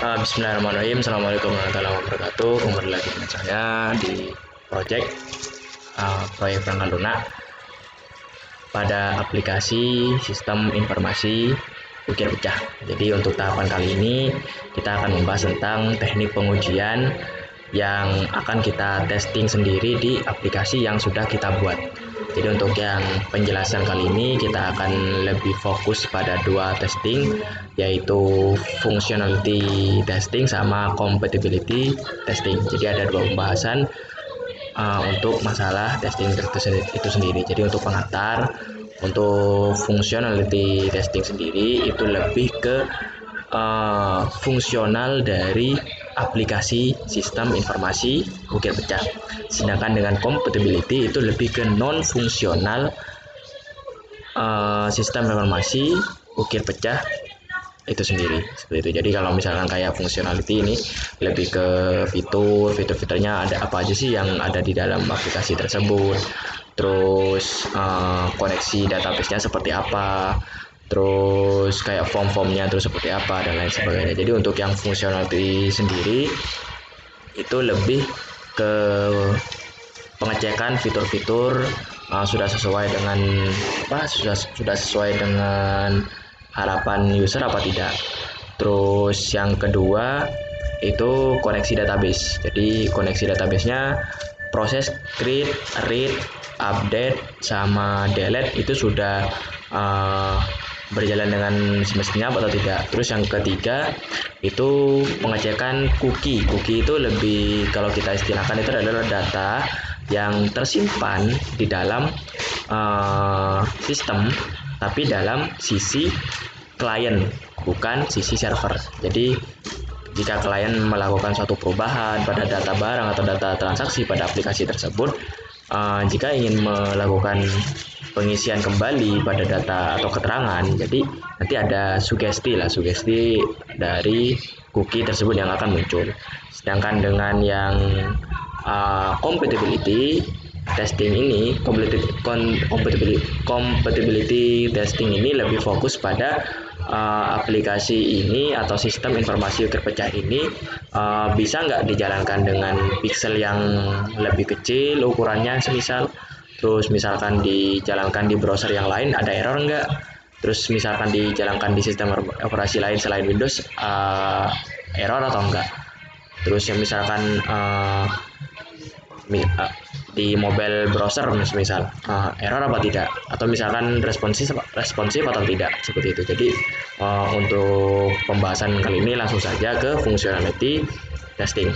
Bismillahirrahmanirrahim. Assalamualaikum warahmatullahi wabarakatuh. Kembali lagi dengan saya di proyek perangkat lunak pada aplikasi sistem informasi ukir pecah. Jadi untuk tahapan kali ini kita akan membahas tentang teknik pengujian yang akan kita testing sendiri di aplikasi yang sudah kita buat. Jadi untuk yang penjelasan kali ini kita akan lebih fokus pada dua testing, yaitu functionality testing sama compatibility testing. Jadi ada dua pembahasan untuk masalah testing itu sendiri. Jadi untuk pengantar, untuk functionality testing sendiri itu lebih ke fungsional dari aplikasi sistem informasi ukir pecah. Sedangkan dengan compatibility itu lebih ke non fungsional sistem informasi ukir pecah itu sendiri, seperti itu. Jadi kalau misalkan kayak functionality ini lebih ke fiturnya ada apa aja sih yang ada di dalam aplikasi tersebut, terus koneksi database-nya seperti apa, terus kayak form-formnya terus seperti apa dan lain sebagainya. Jadi untuk yang functionality sendiri itu lebih ke pengecekan fitur-fitur sudah sesuai dengan sudah sesuai dengan harapan user apa tidak. Terus yang kedua itu koneksi database. Jadi koneksi database-nya proses create, read, update sama delete itu sudah berjalan dengan semestinya atau tidak. Terus yang ketiga itu pengecekan cookie. Cookie itu lebih, kalau kita istilahkan, itu adalah data yang tersimpan di dalam sistem tapi dalam sisi klien, bukan sisi server. Jadi jika klien melakukan suatu perubahan pada data barang atau data transaksi pada aplikasi tersebut, jika ingin melakukan pengisian kembali pada data atau keterangan, jadi nanti ada sugesti dari cookie tersebut yang akan muncul. Sedangkan dengan yang compatibility testing ini, compatibility testing ini lebih fokus pada aplikasi ini atau sistem informasi ukir pecah ini bisa nggak dijalankan dengan pixel yang lebih kecil ukurannya semisal, terus misalkan dijalankan di browser yang lain ada error nggak, terus misalkan dijalankan di sistem operasi lain selain Windows error atau enggak, terus yang misalkan di mobile browser misal error apa tidak, atau misalkan responsif atau tidak, seperti itu. Jadi untuk pembahasan kali ini langsung saja ke functionality testing.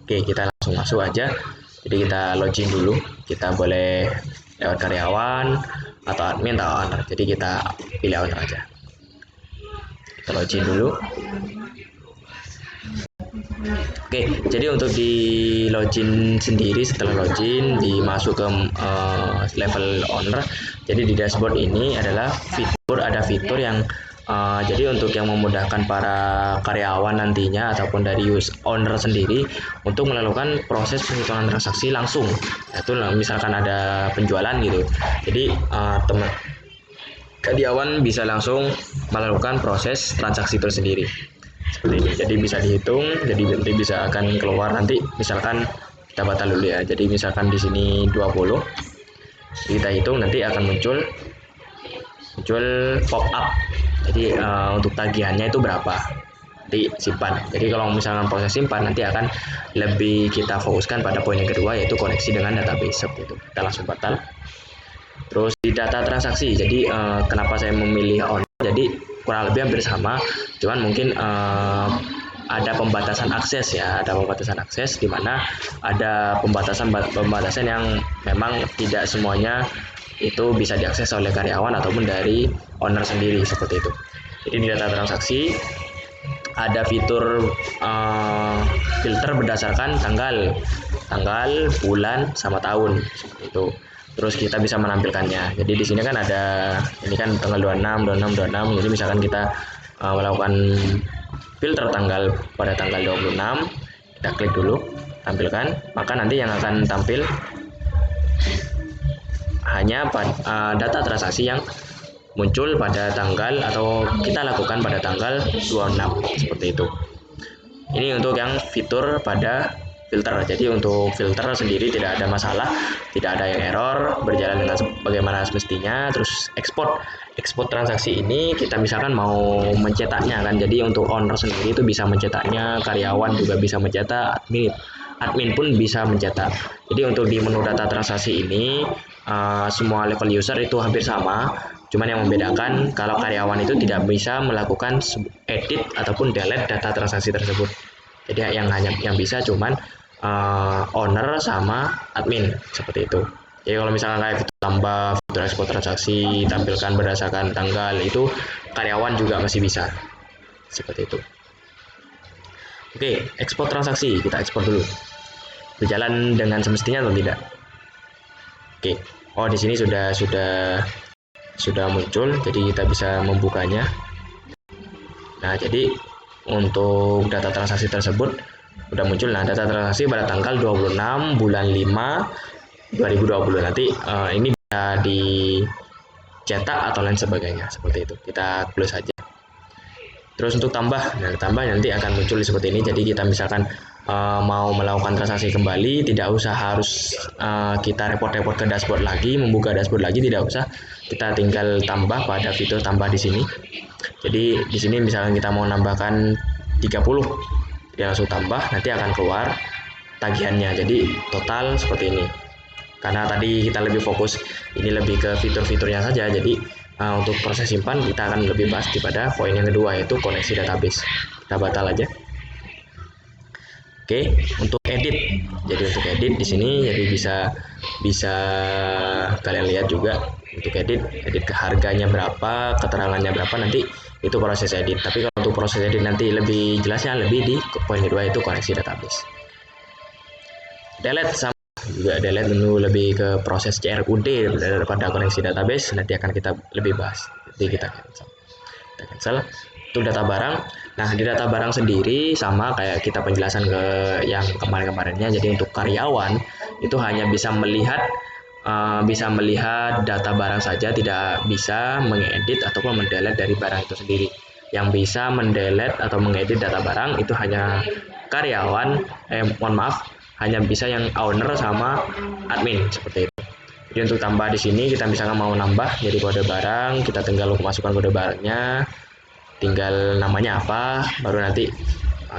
Oke, kita langsung masuk aja. Jadi kita login dulu, kita boleh lewat karyawan atau admin atau owner. Jadi kita pilih owner aja. Kita login dulu. Oke, jadi untuk di login sendiri, setelah login dimasuk ke level owner. Jadi di dashboard ini adalah ada fitur yang jadi untuk yang memudahkan para karyawan nantinya ataupun dari owner sendiri untuk melakukan proses penghitungan transaksi langsung. Itu misalkan ada penjualan gitu. Jadi karyawan bisa langsung melakukan proses transaksi itu sendiri. Seperti ini. Jadi bisa dihitung, jadi nanti bisa akan keluar nanti misalkan kita batal dulu ya. Jadi misalkan di sini 20, kita hitung nanti akan muncul pop up. Jadi untuk tagihannya itu berapa, nanti simpan. Jadi kalau misalkan proses simpan nanti akan lebih kita fokuskan pada poin yang kedua, yaitu koneksi dengan database. Seperti itu. Kita langsung batal. Terus di data transaksi, jadi kenapa saya memilih on? Jadi kurang lebih hampir sama, cuman mungkin ada pembatasan akses ya, di mana ada pembatasan yang memang tidak semuanya itu bisa diakses oleh karyawan ataupun dari owner sendiri, seperti itu. Jadi di data transaksi ada fitur filter berdasarkan tanggal, bulan sama tahun, seperti itu. Terus kita bisa menampilkannya. Jadi di sini kan ada, ini kan tanggal 26. Jadi misalkan kita melakukan filter tanggal pada tanggal 26, kita klik dulu, tampilkan, maka nanti yang akan tampil hanya data transaksi yang muncul pada tanggal atau kita lakukan pada tanggal 26 seperti itu. Ini untuk yang fitur pada filter. Jadi untuk filter sendiri tidak ada masalah, tidak ada yang error, berjalan dengan bagaimana semestinya. Terus ekspor transaksi ini kita misalkan mau mencetaknya kan. Jadi untuk owner sendiri itu bisa mencetaknya, karyawan juga bisa mencetak, admin pun bisa mencetak. Jadi untuk di menu data transaksi ini semua level user itu hampir sama. Cuman yang membedakan kalau karyawan itu tidak bisa melakukan edit ataupun delete data transaksi tersebut. Jadi yang bisa cuman owner sama admin seperti itu. Jadi kalau misalkan kayak fitur tambah, fitur ekspor transaksi, tampilkan berdasarkan tanggal, itu karyawan juga masih bisa seperti itu. Oke, ekspor transaksi kita ekspor dulu. Berjalan dengan semestinya atau tidak? Oke. Oh, di sini sudah muncul, jadi kita bisa membukanya. Nah, jadi untuk data transaksi tersebut udah muncul. Nah, data transaksi pada tanggal 26 bulan 5 2020. Nanti ini bisa dicetak atau lain sebagainya seperti itu. Kita close saja. Terus untuk tambah nanti akan muncul seperti ini. Jadi kita misalkan mau melakukan transaksi kembali, tidak usah harus kita repot-repot ke dashboard lagi, membuka dashboard lagi, tidak usah. Kita tinggal tambah pada fitur tambah di sini. Jadi di sini misalkan kita mau nambahkan 30, dia langsung tambah, nanti akan keluar tagihannya. Jadi total seperti ini. Karena tadi kita lebih fokus ini lebih ke fitur-fiturnya saja. Jadi untuk proses simpan kita akan lebih bahas pada poin yang kedua, yaitu koneksi database. Kita batal aja. Oke, untuk edit. Jadi untuk edit di sini jadi bisa kalian lihat juga untuk edit ke harganya berapa, keterangannya berapa, nanti itu proses edit. Tapi kalau untuk proses edit nanti lebih jelasnya lebih di poin kedua, itu koneksi database. Delete sama juga delete dulu, lebih ke proses CRUD daripada koneksi database, nanti akan kita lebih bahas. Jadi kita cancel. Itu data barang. Nah, di data barang sendiri sama kayak kita penjelasan ke yang kemarin-kemarinnya. Jadi untuk karyawan itu hanya bisa melihat data barang saja, tidak bisa mengedit ataupun mendelete dari barang itu sendiri. Yang bisa mendelete atau mengedit data barang itu hanya karyawan, hanya bisa yang owner sama admin seperti itu. Jadi untuk tambah di sini kita misalkan mau nambah jadi kode barang, kita tinggal masukkan kode barangnya, tinggal namanya apa, baru nanti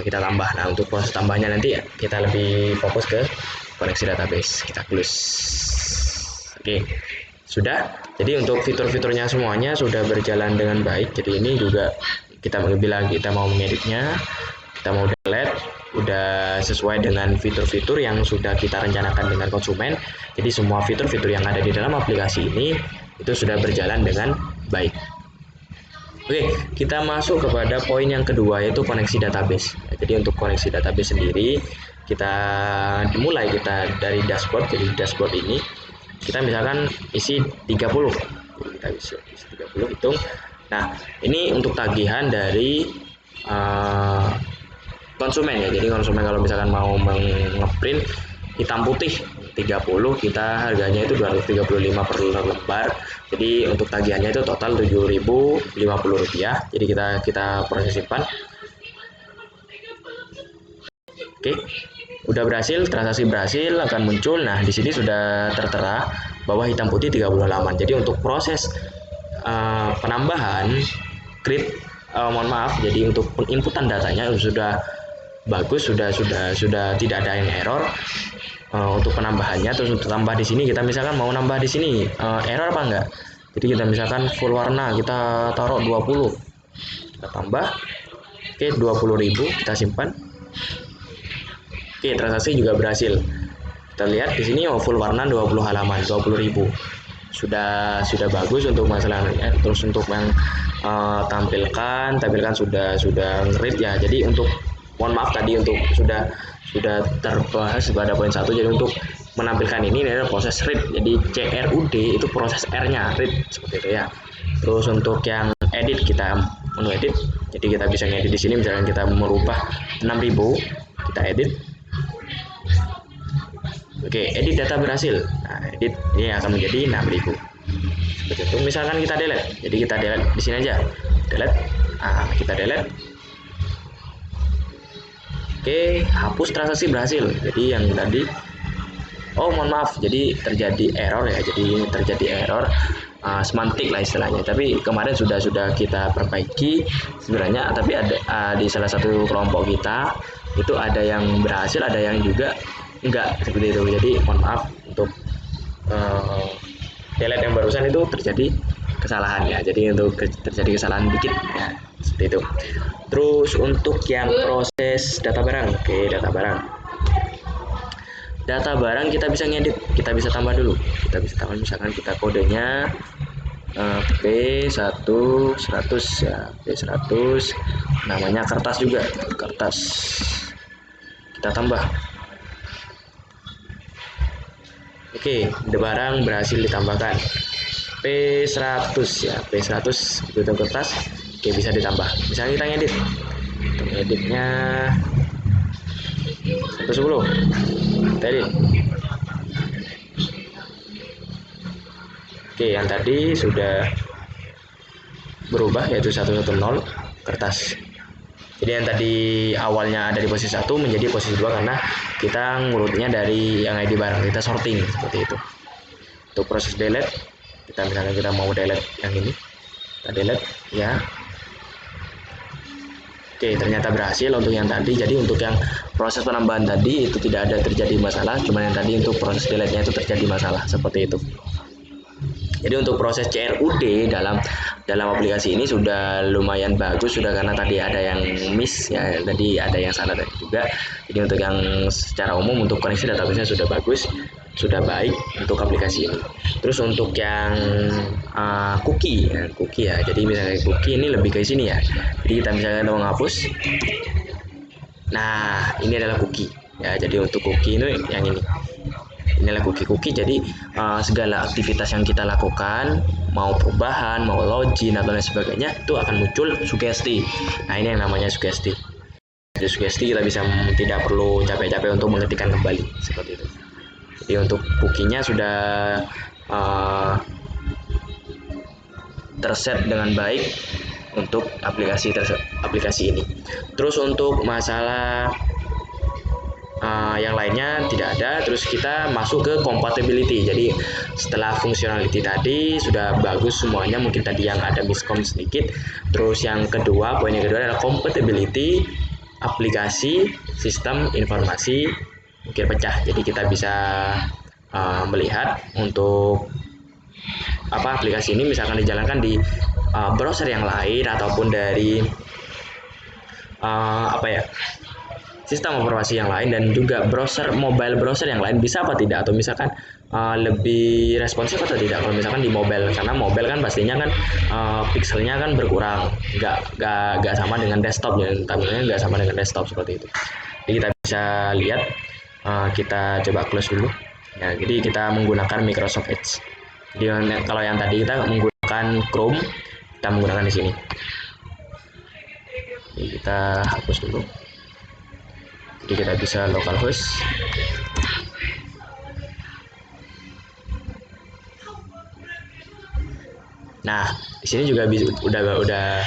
kita tambah. Nah, untuk proses tambahnya nanti kita lebih fokus ke koneksi database. Kita close. Oke, sudah. Jadi untuk fitur-fiturnya semuanya sudah berjalan dengan baik. Jadi ini juga kita bilang kita mau mengeditnya, kita mau delete, udah sesuai dengan fitur-fitur yang sudah kita rencanakan dengan konsumen. Jadi semua fitur-fitur yang ada di dalam aplikasi ini itu sudah berjalan dengan baik. Oke, kita masuk kepada poin yang kedua, yaitu koneksi database. Jadi untuk koneksi database sendiri kita dari dashboard. Jadi dashboard ini kita misalkan isi 30. Jadi kita isi 30, hitung. Nah, ini untuk tagihan dari konsumen ya. Jadi konsumen kalau misalkan mau ngeprint hitam putih 30, kita harganya itu 235 per lembar. Jadi untuk tagihannya itu total Rp7.050. Jadi kita proses simpan. Oke. Udah berhasil, transaksi berhasil, akan muncul. Nah, di sini sudah tertera bahwa hitam putih 30 halaman. Jadi untuk proses penambahan jadi untuk penginputan datanya sudah bagus, sudah tidak ada yang error. Untuk penambahannya, terus untuk tambah di sini kita misalkan mau nambah di sini error apa enggak. Jadi kita misalkan full warna kita taruh 20, kita tambah. Oke, 20.000 kita simpan. Oke, transaksi juga berhasil. Kita lihat di sini full warna 20 halaman, 20.000. Sudah bagus untuk masalahnya. Terus untuk yang tampilkan sudah ngerit ya. Jadi untuk tadi untuk sudah terbahas pada poin 1. Jadi untuk menampilkan ini adalah proses read. Jadi CRUD itu proses R-nya, read seperti itu ya. Terus untuk yang edit, kita menu edit. Jadi kita bisa ngedit di sini, misalkan kita merubah 6.000, kita edit. Oke, edit data berhasil. Nah, edit ini akan menjadi 6.000. seperti itu. Misalkan kita delete, jadi kita delete di sini aja, delete. Nah, kita delete. Oke, hapus transaksi berhasil. Jadi yang tadi, oh mohon maaf, jadi terjadi error ya, jadi terjadi error semantik lah istilahnya. Tapi kemarin sudah kita perbaiki sebenarnya, tapi ada di salah satu kelompok kita itu ada yang berhasil, ada yang juga enggak seperti itu. Jadi mohon maaf untuk delete yang barusan itu terjadi kesalahan ya. Jadi untuk terjadi kesalahan dikit ya, seperti itu. Terus untuk yang proses data barang, oke, data barang. Data barang kita bisa ngedit, kita bisa tambah dulu. Kita bisa tambah, misalkan kita kodenya P100 ya, P100, namanya kertas juga, kertas. Kita tambah. Oke, barang berhasil ditambahkan. P100 ya, P100 itu kertas. Oke, bisa ditambah. Misalnya kita ngedit. Untuk ngeditnya 110. Kita edit. Oke, yang tadi sudah berubah yaitu 110 kertas. Jadi yang tadi awalnya ada di posisi 1 menjadi posisi 2 karena kita ngurutnya dari yang ID barang, kita sorting seperti itu. Untuk proses delete, kita misalnya kita mau delete yang ini, kita delete ya. Oke, ternyata berhasil untuk yang tadi. Jadi untuk yang proses penambahan tadi itu tidak ada terjadi masalah, cuma yang tadi untuk proses delete-nya itu terjadi masalah seperti itu. Jadi untuk proses CRUD dalam aplikasi ini sudah lumayan bagus, sudah, karena tadi ada yang miss ya, tadi ada yang salah tadi juga. Jadi untuk yang secara umum untuk koneksi database-nya sudah bagus, sudah baik untuk aplikasi ini. Terus untuk yang cookie ya, jadi misalnya cookie ini lebih ke sini ya. Jadi kita misalnya mau menghapus. Nah, ini adalah cookie ya. Jadi untuk cookie ini yang ini. Inilah cookie. Jadi segala aktivitas yang kita lakukan, mau perubahan, mau login atau lain sebagainya, itu akan muncul sugesti. Nah, ini yang namanya sugesti. Jadi sugesti kita bisa tidak perlu capek-capek untuk mengetikkan kembali seperti itu. Jadi untuk cookie-nya sudah terset dengan baik untuk aplikasi ini. Terus untuk masalah yang lainnya tidak ada. Terus kita masuk ke compatibility. Jadi setelah functionality tadi sudah bagus semuanya, mungkin tadi yang ada miskom sedikit. Terus yang kedua, poin yang kedua adalah compatibility aplikasi sistem informasi ukir pecah. Jadi kita bisa melihat untuk aplikasi ini misalkan dijalankan di browser yang lain ataupun dari sistem informasi yang lain, dan juga mobile browser yang lain bisa apa tidak, atau misalkan lebih responsif atau tidak kalau misalkan di mobile, karena mobile kan pastinya kan pixelnya kan berkurang, nggak sama dengan desktop ya, tampilnya nggak sama dengan desktop seperti itu. Jadi kita bisa lihat, kita coba close dulu ya. Jadi kita menggunakan Microsoft Edge. Jadi kalau yang tadi kita menggunakan Chrome, kita menggunakan di sini. Jadi kita hapus dulu. Jadi kita bisa localhost. Nah, di sini juga udah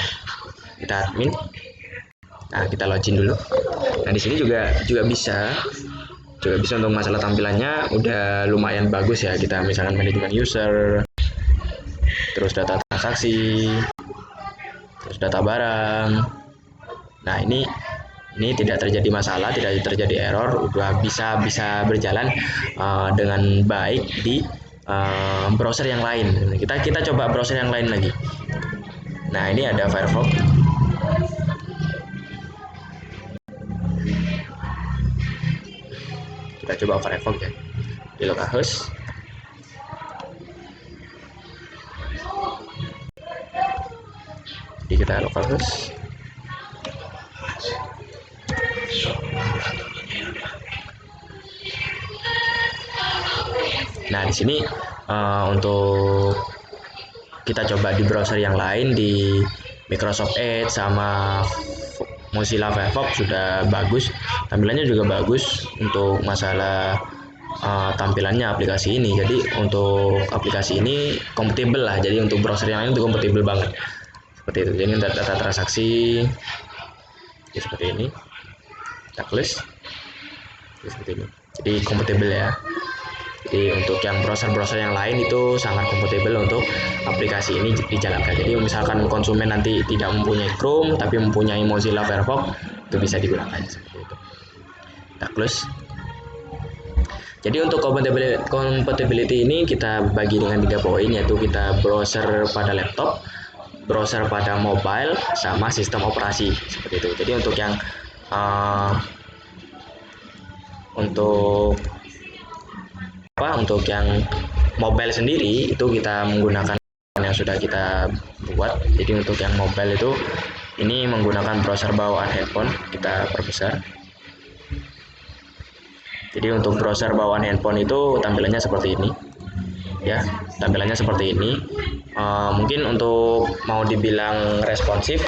kita admin. Nah, kita login dulu. Nah, di sini juga bisa untuk masalah tampilannya udah lumayan bagus ya. Kita misalkan manajemen user, terus data transaksi, terus data barang. Nah, ini tidak terjadi masalah, tidak terjadi error, udah bisa berjalan dengan baik di browser yang lain. Kita coba browser yang lain lagi. Nah, ini ada Firefox. Kita coba Firefox ya, di localhost. Jadi kita localhost. Nah, di sini untuk kita coba di browser yang lain, di Microsoft Edge sama Mozilla Firefox sudah bagus, tampilannya juga bagus untuk masalah tampilannya aplikasi ini. Jadi untuk aplikasi ini kompatibel lah, jadi untuk browser yang lain itu kompatibel banget seperti itu. Jadi data transaksi ya, seperti ini, kita close seperti ini, jadi kompatibel ya. Jadi untuk yang browser-browser yang lain itu sangat kompatibel untuk aplikasi ini dijalankan. Jadi misalkan konsumen nanti tidak mempunyai Chrome tapi mempunyai Mozilla Firefox, itu bisa digunakan seperti itu. Kita close. Jadi untuk compatibility ini kita bagi dengan 3 poin, yaitu kita browser pada laptop, browser pada mobile, sama sistem operasi seperti itu. Jadi untuk yang untuk yang mobile sendiri itu kita menggunakan yang sudah kita buat. Jadi untuk yang mobile itu ini menggunakan browser bawaan handphone, kita perbesar. Jadi untuk browser bawaan handphone itu tampilannya seperti ini ya, tampilannya seperti ini. Mungkin untuk mau dibilang responsif,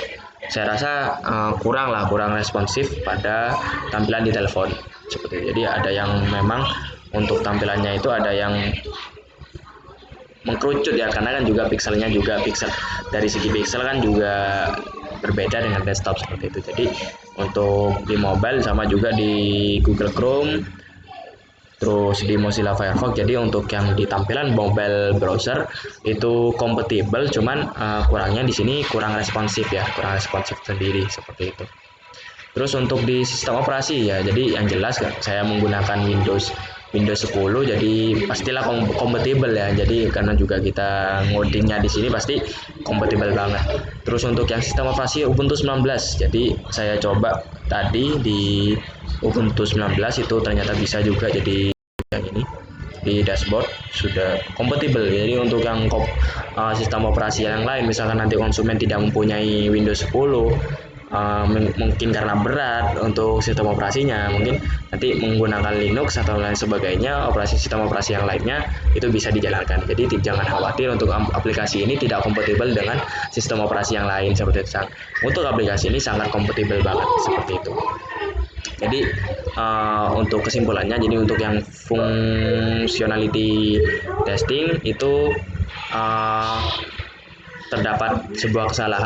saya rasa kurang responsif pada tampilan di telepon seperti itu. Jadi ada yang memang untuk tampilannya itu ada yang mengkerucut ya, karena kan juga pixel dari segi pixel kan juga berbeda dengan desktop seperti itu. Jadi untuk di mobile sama juga di Google Chrome, terus di Mozilla Firefox. Jadi untuk yang di tampilan mobile browser itu kompatibel, cuman kurangnya di sini kurang responsif ya, kurang responsif sendiri seperti itu. Terus untuk di sistem operasi ya, jadi yang jelas saya menggunakan Windows 10, jadi pastilah kompatibel ya. Jadi karena juga kita ngodingnya di sini pasti kompatibel banget. Terus untuk yang sistem operasi Ubuntu 19, jadi saya coba tadi di Ubuntu 19 itu ternyata bisa juga, jadi yang ini di dashboard sudah kompatibel. Jadi untuk yang sistem operasi yang lain, misalkan nanti konsumen tidak mempunyai Windows 10, mungkin karena berat untuk sistem operasinya, mungkin nanti menggunakan Linux atau lain sebagainya, sistem operasi yang lainnya itu bisa dijalankan. Jadi jangan khawatir untuk aplikasi ini tidak kompatibel dengan sistem operasi yang lain seperti itu. Untuk aplikasi ini sangat kompatibel banget seperti itu. Jadi untuk kesimpulannya, jadi untuk yang functionality testing itu terdapat sebuah kesalahan